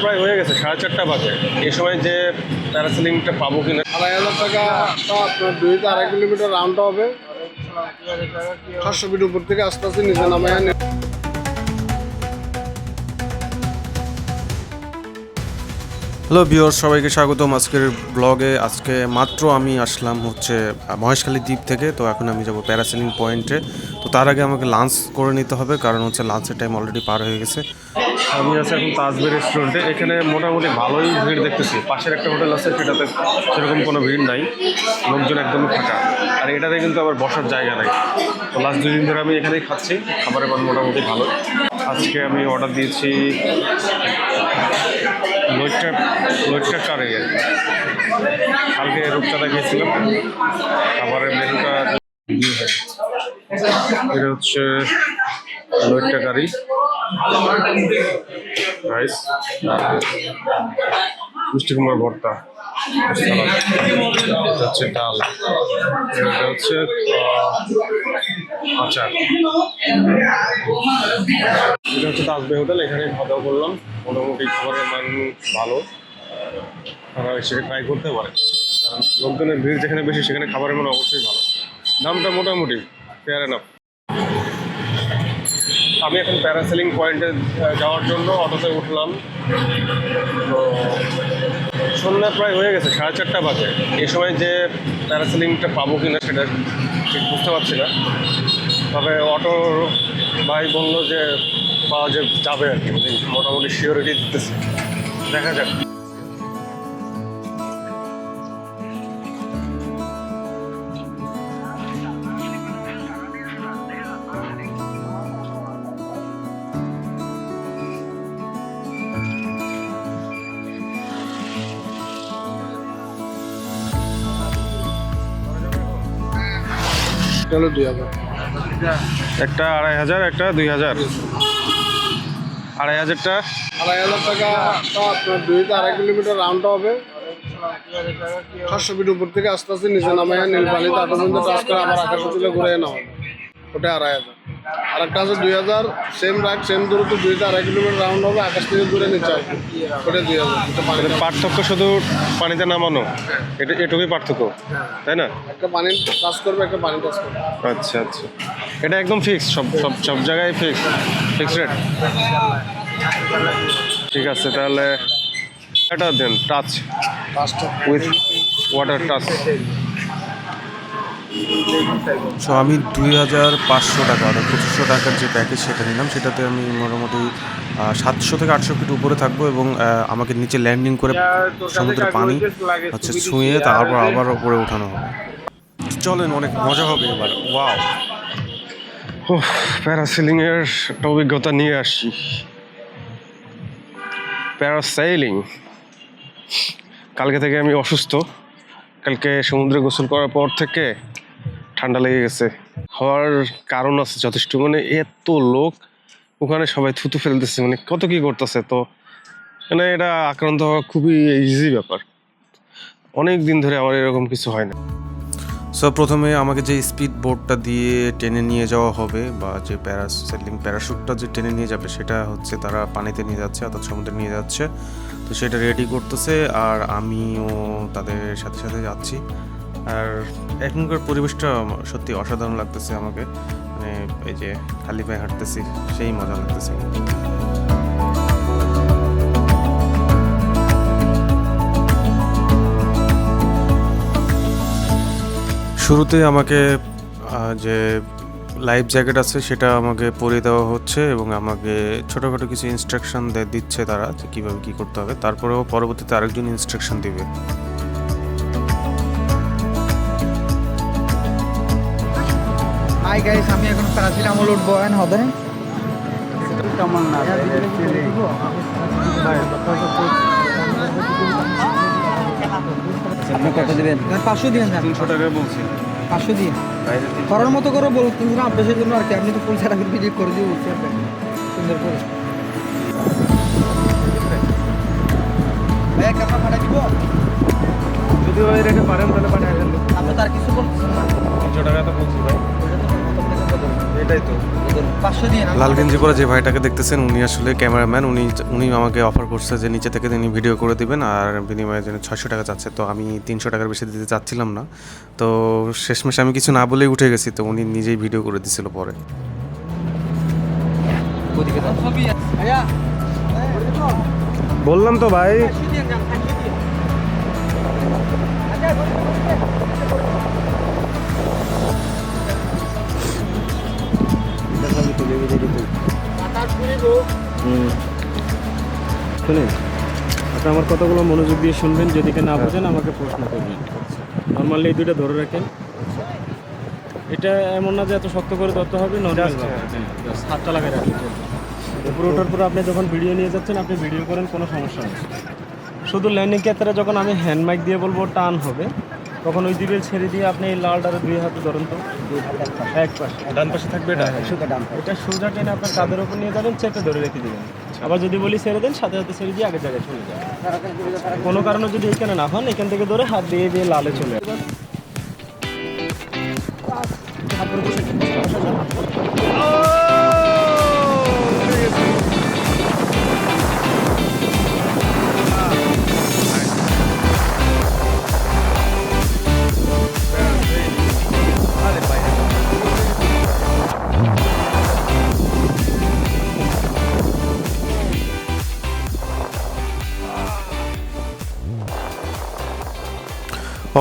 প্রায় হয়ে গেছে, 4:30 বাজে। এই সময় যে প্যারাসেলিংটা পাবো কিনা। 2,500 টাকা তো আপনার 2.5 কিলোমিটার রাউন্ড হবে। 700 ফিট উপর থেকে আস্তে আস্তে নিচে নামায় হ্যালো ভিউয়ার্স, সবাইকে স্বাগতম আজকের ব্লগে। আজকে মাত্র আমি আসলাম হচ্ছে মহেশখালী দ্বীপ থেকে। তো এখন আমি যাব প্যারাসেলিং পয়েন্টে। তো তার আগে আমাকে লাঞ্চ করে নিতে হবে, কারণ হচ্ছে লাঞ্চের টাইম অলরেডি পার হয়ে গেছে। আমি আছি এখন তাজবে রেস্টুরেন্টে। এখানে মোটামুটি ভালোই ভিড় দেখতেছি। পাশের একটা হোটেল আছে, সেটাতে সেরকম কোনো ভিড় নাই, লোকজন একদমই ফাঁকা। আর এটাতে কিন্তু আবার বসার জায়গা নাই। তো লাস্ট 2 দিন ধরে আমি এখানেই খাচ্ছি, খাবারের মান মোটামুটি ভালো। আজকে আমি অর্ডার দিয়েছি লইট্টা কারি। কালকে রূপচাঁদা গিয়েছিলাম। খাবারের মেনুটা এটা হচ্ছে লইট্টা কারি, রাইস, মিষ্টি কুমড়ার ভর্তা, এটা হচ্ছে ডাল, এটা হচ্ছে আচার। এটা হচ্ছে তাজবে হোটেল। এখানে খাওয়া দাওয়া করলাম। মোটামুটি খাবারের মান ভালো, তারা সেটা ট্রাই করতে পারে। কারণ লোকজনের ভিড় যেখানে বেশি, সেখানে খাবারের মান অবশ্যই ভালো। দামটা মোটামুটি ফেয়ার এনাফ। আমি এখন প্যারাসেলিং পয়েন্টে যাওয়ার জন্য অটোতে উঠলাম। তো সন্ধ্যা প্রায় হয়ে গেছে, 4:30 বাজে। এই সময় যে প্যারাসেলিংটা পাবো কিনা সেটা ঠিক বুঝতে পারছি না। তবে অটো ভাই বললো যে পাওয়া যাবে আর কি, মোটামুটি সিওরিটি দিতেছে। দেখা যাক। চলো 2,000 একটা 2,500, একটা 2,000। 2,500টা 2,500 টাকা তো আপনার 2.5 কিলোমিটার রাউন্ড হবে। 700 ফিট উপর থেকে আস্তে আস্তে নিচে নামায় নীলপানিতে 8 পর্যন্ত টাচ করে আবার আকাশে তুলে ঘুরে নামাবে। ওটা 2,500। আর একটা আছে 2,000, সেম রাইড সেম দূরত্ব, 2.5 কিলোমিটার রাউন্ড হবে, আকাশ থেকে ঘুরে নিচে আসবে। ওটা 2,000। পার্থক্য শুধু পানিতে নামানো, এটা এটুকুই পার্থক্য, তাই না? একটা পানি টাচ করবে, একটা পানি টাচ করবে। আচ্ছা আচ্ছা, এটা একদম ফিক্স, সব জায়গায় ফিক্স রেট। ঠিক আছে, তাহলে এটা then touch with water touch. So আমি 2,500 টাকা অর্থাৎ 2,500 টাকার যে প্যাকেজ সেটা নিলাম। সেটাতে আমি মোটামুটি 700 থেকে 800 ফিট উপরে থাকবো, এবং আমাকে নিচে ল্যান্ডিং করে সমুদ্রের পানি হচ্ছে ছুঁয়ে তারপর আবার উপরে ওঠানো হবে। চলেন, অনেক মজা হবে এবার। ওয়াও, প্যারাসেলিংয়ের একটা অভিজ্ঞতা নিয়ে আসি। প্যারাসেলিং, কালকে থেকে আমি অসুস্থ। কালকে সমুদ্রে গোসল করার পর থেকে ঠান্ডা লেগে গেছে। হওয়ার কারণ আছে যথেষ্ট, মানে এত লোক ওখানে, সবাই থুতু ফেলতেছে, মানে কত কি করতেছে। তো মানে এটা আক্রান্ত হওয়া খুবই ইজি ব্যাপার। অনেক দিন ধরে আমার এরকম কিছু হয় না। সো প্রথমে আমাকে যে স্পিড বোটটা দিয়ে টেনে নিয়ে যাওয়া হবে, বা যে প্যারাশুটটা যে টেনে নিয়ে যাবে, সেটা হচ্ছে তারা পানিতে নিয়ে যাচ্ছে, অর্থাৎ সমুদ্রে নিয়ে যাচ্ছে। তো সেটা রেডি করতেছে, আর আমিও তাদের সাথে সাথে যাচ্ছি। আর এখনকার পরিবেশটা সত্যি অসাধারণ লাগতেছে আমাকে। মানে এই যে খালি পায়ে হাঁটতেছি, সেই মজা লাগতেছে। শুরুতে আমাকে যে লাইফ জ্যাকেট আছে সেটা আমাকে পরিয়ে দেওয়া হচ্ছে, এবং আমাকে ছোটোখাটো কিছু ইনস্ট্রাকশন দিচ্ছে তারা, যে কীভাবে কী করতে হবে। তারপরেও পরবর্তীতে আরেকজন ইনস্ট্রাকশন দিবে। হাই গাইস, আমি এখন প্যারাসিটামল উঠবো হবে কেমন না কত দিবেন? 500 দিবেন। 300 টাকা বলছি। 500 দিন করার মতো করে বলতেন না অভ্যাসের জন্য আর কি। আপনি তো ফুল ছাড়া ভিডিও করে দিয়ে বলছেন সুন্দর করে। ভাই ক্যামেরা পাঠা দিব, যদি ওই রেটে পারেন তাহলে পাঠিয়ে দেন। আপনি তার কিছু বলছেন না। 300 টাকা তো বলছি ভাই। ওটা তো প্রথম থেকে বলুন। এটাই তো। 500 দিয়ে না লাল গেঞ্জি পরা যে ভাইটাকে দেখতেছেন উনি আসলে ক্যামেরাম্যান। উনি আমাকে অফার করছে যে নিচে থেকে তিনি ভিডিও করে দিবেন আর বিনিময়ে যেন 600 টাকা চাচ্ছে। তো আমি 300 টাকার বেশি দিতে চাচ্ছিলাম না, তো শেষমেশ আমি কিছু না বলেই উঠে গেছি। তো উনি নিজেই ভিডিও করে দিছিল পরে। ওদিকে দাও ভাইয়া বললাম তো ভাই, শুনেন, আপনি আমার কথাগুলো মনোযোগ দিয়ে শুনবেন, যদি না বোঝেন আমাকে প্রশ্ন করবেন। নর্মালি এই দুইটা ধরে রাখেন। এটা এমন না যে এত শক্ত করে ধরতে হবে, নর্মাল হাতটা লাগাই রাখেন। উপরে ওঠার পরে আপনি যখন ভিডিও নিয়ে যাচ্ছেন আপনি ভিডিও করেন, কোনো সমস্যা নেই। শুধু ল্যান্ডিং ক্ষেত্রে যখন আমি হ্যান্ড মাইক দিয়ে বলবো টান হবে, তখন ওই দিকে ছেড়ে দিয়ে আপনি এই লালটারে 2 হাতে ধরেন তো, এক পাশে ডান পাশে থাকবে এটা। এটা সোজা টেনে আপনার কাঁধের উপর নিয়ে যাবেন, চেপে ধরে রেখে দেবেন। আবার যদি বলি ছেড়ে দেন, সাথে সাথে ছেড়ে দিয়ে আগের জায়গায় চলে যাবেন। কোনো কারণে যদি এখানে না হন, এখান থেকে ধরে হাত দিয়ে দিয়ে লালে চলে যাবেন।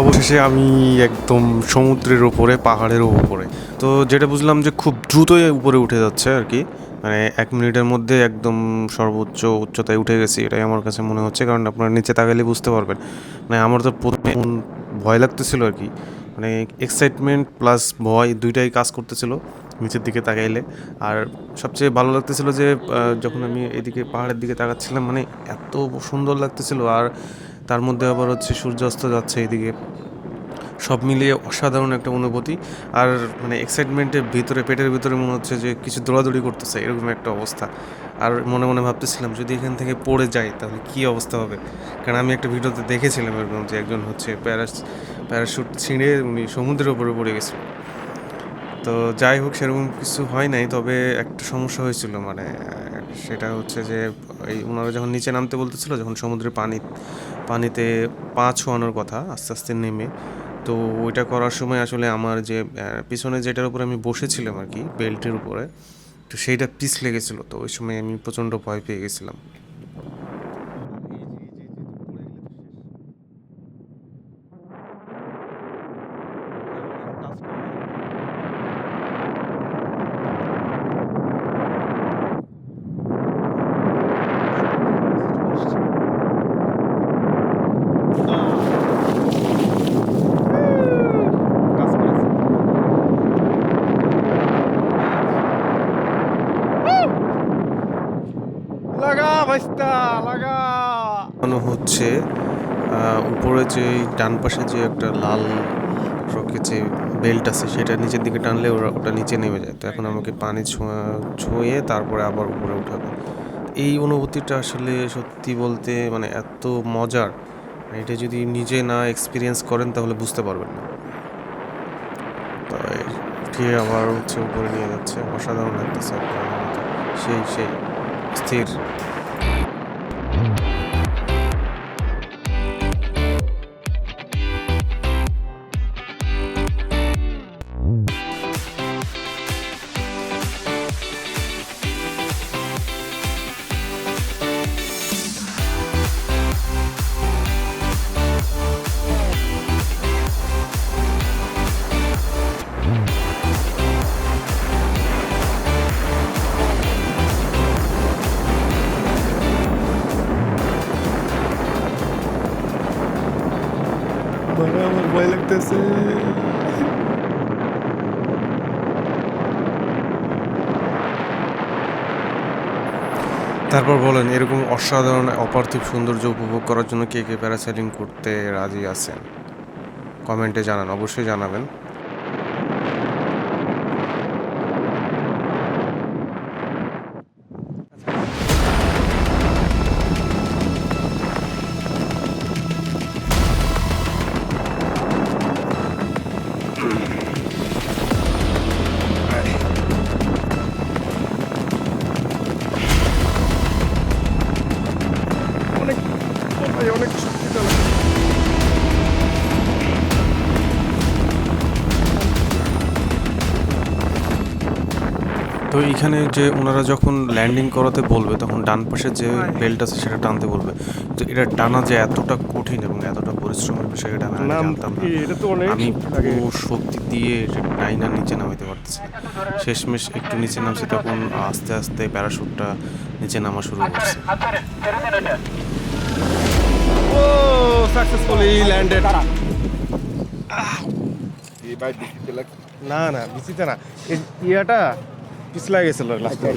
অবশেষে আমি একদম সমুদ্রের ওপরে, পাহাড়ের উপরে। তো যেটা বুঝলাম যে খুব দ্রুতই উপরে উঠে যাচ্ছে আর কি, মানে 1 মিনিটের মধ্যে একদম সর্বোচ্চ উচ্চতায় উঠে গেছি, এটাই আমার কাছে মনে হচ্ছে। কারণ আপনারা নিচে তাকালে বুঝতে পারবেন, মানে আমার তো প্রথমে ভয় লাগতেছিল আর কি, মানে এক্সাইটমেন্ট প্লাস ভয় দুইটাই কাজ করতেছিল নিচের দিকে তাকাইলে। আর সবচেয়ে ভালো লাগতেছিল যে যখন আমি এদিকে পাহাড়ের দিকে তাকাচ্ছিলাম, মানে এত সুন্দর লাগতেছিল। আর তার মধ্যে আবার হচ্ছে সূর্যাস্ত যাচ্ছে এদিকে, সব মিলিয়ে অসাধারণ একটা অনুভূতি। আর মানে এক্সাইটমেন্টের ভিতরে, পেটের ভিতরে মনে হচ্ছে যে কিছু দৌড়াদৌড়ি করতেছে, এরকম একটা অবস্থা। আর মনে মনে ভাবতেছিলাম যদি এখান থেকে পড়ে যায় তাহলে কী অবস্থা হবে। কারণ আমি একটা ভিডিওতে দেখেছিলাম এরকম যে একজন হচ্ছে প্যারাশুট ছিঁড়ে উনি সমুদ্রের উপরে পড়ে গেছিল। তো যাই হোক, সেরকম কিছু হয় নাই, তবে একটা সমস্যা হয়েছিল, মানে সেটা হচ্ছে যে এই ওনারা যখন নিচে নামতে বলতেছিল, যখন সমুদ্রের পানিতে পা ছোঁয়ানোর কথা আস্তে আস্তে নেমে, তো ওইটা করার সময় আসলে আমার যে পিছনে যেটার উপরে আমি বসেছিলাম আর কি, বেল্টের উপরে, তো সেইটা পিছলে গেছিলো। তো ওই সময় আমি প্রচণ্ড ভয় পেয়ে গেছিলাম। মনে হচ্ছে উপরে যে ডান পাশে যে একটা লাল রকের যে বেল্ট আছে সেটা নিচের দিকে টানলে ওটা নিচে নেমে যায়। তো এখন আমাকে পানি ছুঁয়ে তারপরে আবার উপরে উঠাবে। এই অনুভূতিটা আসলে সত্যি বলতে মানে এত মজার, এটা যদি নিজে না এক্সপিরিয়েন্স করেন তাহলে বুঝতে পারবেন না। তাই উঠিয়ে আবার হচ্ছে উপরে নিয়ে যাচ্ছে, অসাধারণ লাগতেছে একটা অনুভূতি, সেই স্থির। মানে আমার ভয় লাগতেছে। তারপর বলেন, এরকম অসাধারণ অপার্থিব সৌন্দর্য উপভোগ করার জন্য কে কে প্যারাসেলিং করতে রাজি আছেন কমেন্টে জানান, অবশ্যই জানাবেন। তো এইখানে যে ওনারা যখন ল্যান্ডিং করাতে বলবে তখন ডান পাশে যে বেল্ট আছে সেটা টানতে বলবে। তো এটা টানা যে এতটা কঠিন এবং এতটা পরিশ্রমের বিষয় এটা আমি আগে জানতাম না। আমি পুরো শক্তি দিয়ে এটা টাইনার নিচে নামাইতে পারতেছি না। শেষমেশ একটু নিচে নামছে তখন আস্তে আস্তে প্যারাশুটটা নিচে নামা শুরু করছে। ও সাকসেসফুলি ল্যান্ডেড। না না বিচিতে না, এই ইয়াটা পিছলা গেছিল লাস্টে।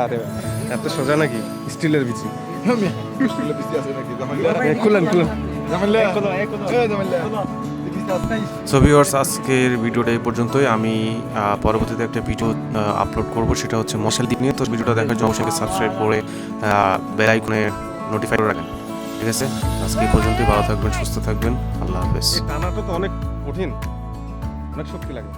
আরে এত সোজা নাকি স্টিলের বিচি? খুলেন খুলেন। সো ভিউয়ার্স, আজকের ভিডিওটা এই পর্যন্তই। আমি পরবর্তীতে একটা ভিডিও আপলোড করব, সেটা হচ্ছে মশাল দিক নিয়ে। তো ভিডিওটা দেখার জন্য অবশ্যই সাবস্ক্রাইব করে বেল আইকনে নোটিফাই করে রাখেন। ঠিক আছে, আজকে এই পর্যন্তই। ভালো থাকবেন, সুস্থ থাকবেন, আল্লাহ হাফেজ। টানাটা তো অনেক কঠিন, অনেক শক্তি লাগে।